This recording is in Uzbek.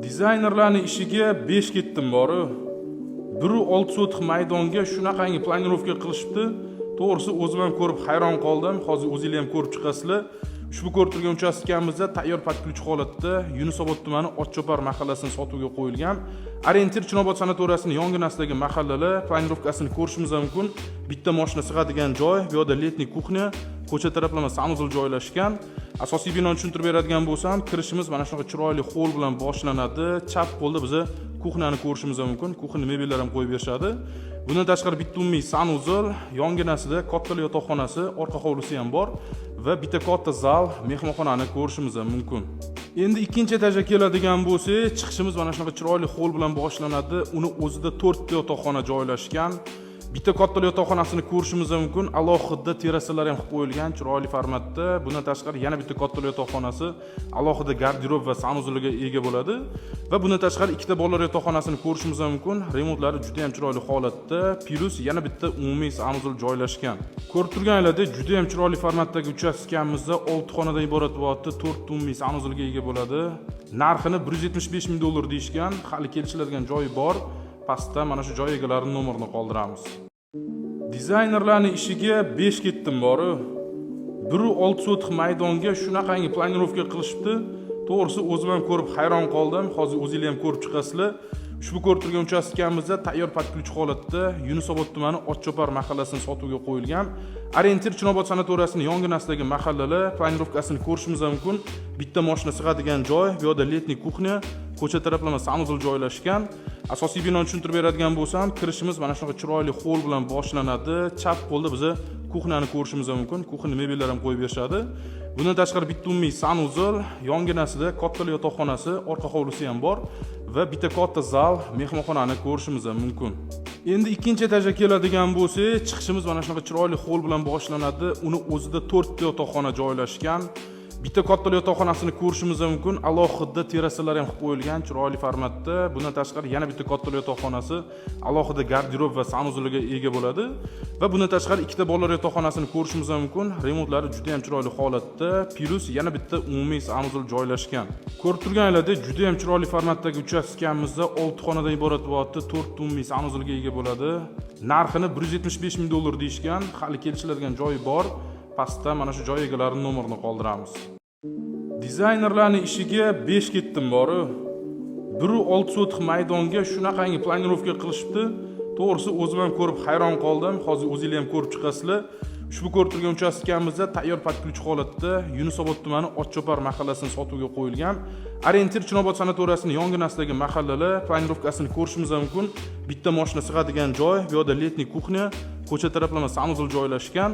Dizaynerlarning ishiga 5 ketdim bori. 1.6 sotix maydonga shunaqangi planirovka qilishibdi. To'g'risi o'zim ham ko'rib hayron qoldim. Hozir o'zingizlar ham ko'rib chiqasizlar. Ushbu ko'rib turgan uchastkamizda tayyor patkulchi holatda Yunusobod tumani Otchopar mahallasini sotuvga qo'yilgan. Orientir Chinobod sanatoriyasining yonginasidagi mahallalar planirovkasini ko'rishimiz mumkin. Bitta mashina sig'adigan joy, bu yerda letniy kuxnya, ko'cha taraflama sanuzul joylashgan. Asosiy binoni tushuntirib beradigan bo'lsam, kirishimiz mana shunaqa chiroyli xo'l bilan boshlanadi. Chap qo'lda biza kuxnyani ko'rishimiz mumkin. Kuxnya mebellar ham qo'yib berishadi. Bundan tashqari bitta umumiy sanuzul, yonginasida katta yotoqxonasi, orqa hovlisi ham bor va bitta katta zal, mehmonxonani ko'rishimiz mumkin. Endi ikkinchi etajga keladigan bo'lsak, chiqishimiz mana shunaqa chiroyli xo'l bilan boshlanadi. Uni o'zida 4 ta yotoqxona joylashgan. Bitta katta yotoqxonasini ko'rishimiz mumkin. Alohida terasalar ham qilib qo'yilgan chiroyli formatda. Bundan tashqari yana bitta katta yotoqxonasi, alohida garderob va sanuzuliga ega bo'ladi. Va bundan tashqari ikkita bolalar yotoqxonasini ko'rishimiz mumkin. Remontlari juda ham chiroyli holatda, plus yana bitta umumiy sanuzul joylashgan. Ko'rib turganinglardek, juda ham chiroyli formatdagi uchastkamizda 6 xonadan iborat bo'ladi, 4 umumiy sanuzulga ega bo'ladi. Narxini $175 ming deyishgan. Hali kelishiladigan joyi bor. Pastda mana shu joy egalarining nomerini qoldiramiz. Dizaynerlarning ishiga 5 ketdim bori. 1.6 sotix maydonga shunaqangi planirovka qilishibdi. To'g'risi o'zim ham ko'rib hayron qoldim. Hozir o'zingizlar ham ko'rib chiqasizlar. Ushbu ko'rib turgan uchastkamizda tayyor patkulchi holatda Yunusobod tumani Otchopar mahallasini sotuvga qo'yilgan. Orientir Chinobod sanatoriyasining yonginasidagi mahallalar planirovkasini ko'rishimiz mumkin. Bitta mashina sig'adigan joy, bu yerda letniy kuxnya, ko'cha taraflama sanuzul joylashgan. Asosiy binoni tushuntirib beradigan bo'lsam, kirishimiz mana shunaqa chiroyli xo'l bilan boshlanadi. Chap qo'lda biza kuxnyani ko'rishimiz mumkin. Kuxnya mebellar ham qo'yib berishadi. Bundan tashqari bitta umumiy sanuzul, yonginasida katta yotoqxonasi, orqa hovlisi ham bor va bitta katta zal, mehmonxonani ko'rishimiz mumkin. Endi ikkinchi etajga keladigan bo'lsak, chiqishimiz mana shunaqa chiroyli xo'l bilan boshlanadi. Uni o'zida 4 ta yotoqxona joylashgan. Bitta katta yotoqxonasini ko'rishimiz mumkin. Alohida terasalar ham qilib qo'yilgan chiroyli formatda. Bundan tashqari yana bitta katta yotoqxonasi, alohida garderob va sanuzuliga ega bo'ladi. Va bundan tashqari ikkita bolalar yotoqxonasini ko'rishimiz mumkin. Remontlari juda ham chiroyli holatda, plus yana bitta umumiy sanuzul joylashgan. Ko'rib turganinglardek, juda ham chiroyli formatdagi uchastkamizda 6 xonadan iborat bo'ladi, 4 umumiy sanuzulga ega bo'ladi. Narxini $175 ming deyishgan. Hali kelishiladigan joyi bor. Pastda mana shu joy egalarining nomerini qoldiramiz. Dizaynerlarning ishiga 5 ketdim bori. 1.6 sotix maydonga shunaqangi planirovka qilishibdi. To'g'risi o'zim ham ko'rib hayron qoldim. Hozir o'zingizlar ham ko'rib chiqasizlar. Ushbu ko'rib turgan uchastkamizda tayyor patkulchi holatda Yunusobod tumani Otchopar mahallasini sotuvga qo'yilgan. Orientir Chinobod sanatoriyasining yonginasidagi mahallalar planirovkasini ko'rishimiz mumkin. Bitta mashina sig'adigan joy, bu yerda letniy kuxnya, ko'cha taraflama sanuzul joylashgan.